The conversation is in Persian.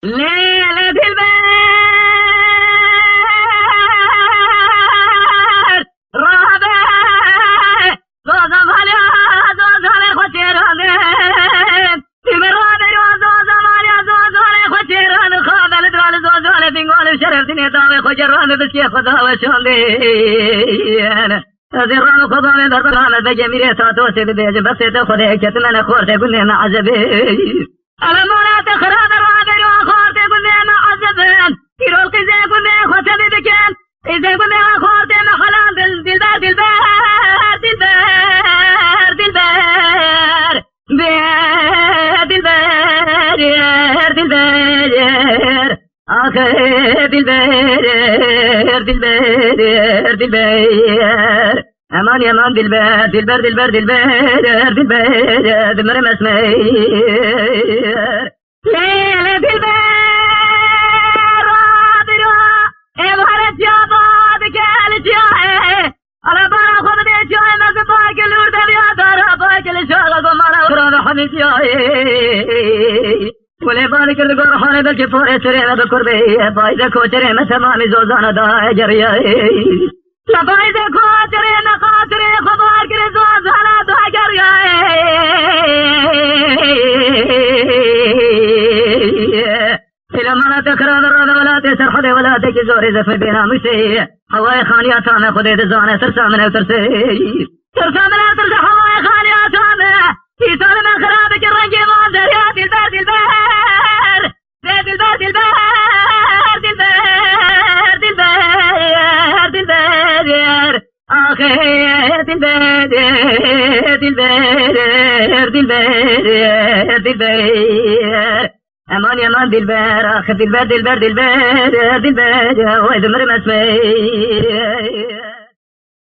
ليلة البير رابع زوزم هليا زوزم خوشيرانه تمر رابع زوزم هليا زوزم خوشيرانه خادل درال زوزم بينقول شرف دنيا داوي خوشيرانه بسكي خدا وشاندين زران خدا من دربان بجميرة تاتو سيد بيج بس تخده كتمن خورته قلنا عزبي على مولا تخران رابع وخورته قلنا عزبين تيرول قزي قلنا خوتبي بكين إذا قلنا خورته محلان دلبار دلبار دلبار دلبار دلبار دلبار آخر دلبار دلبار دلبار امان امان دلبر دلبر دلبر دلبر دلبر دمر مسمير ليلة دلبر رابرا امهرت يا باد كال جاء على بارا خود دي جاء مزباك الورد بيا دارا باك الشاغل قمالا قرآن حميد جاء ولي بارك الغور حاني بلكي فوري سرين بكربي بايدة كوتري مسمامي زوزانا دا جريا لبايد خاطري نخاطري خبار كري زوزانا دا جريا إلى ما تكران الرد ولا تسر حد ولا تكي زوري زفر بنا مشي هواي خانياتانا خدي دزانة ترسا من وترسي ترسا من وترسي هواي خانياتانا كيسان من خرابك الرنجي مانزر يا دلبر دلبر دلبر دلبر دلبر دلبر دلبر آخر دلبر دلبر دلبر دلبر امان امان دلبر آخر دلبر دلبر دلبر دلبر ويدمر مسمي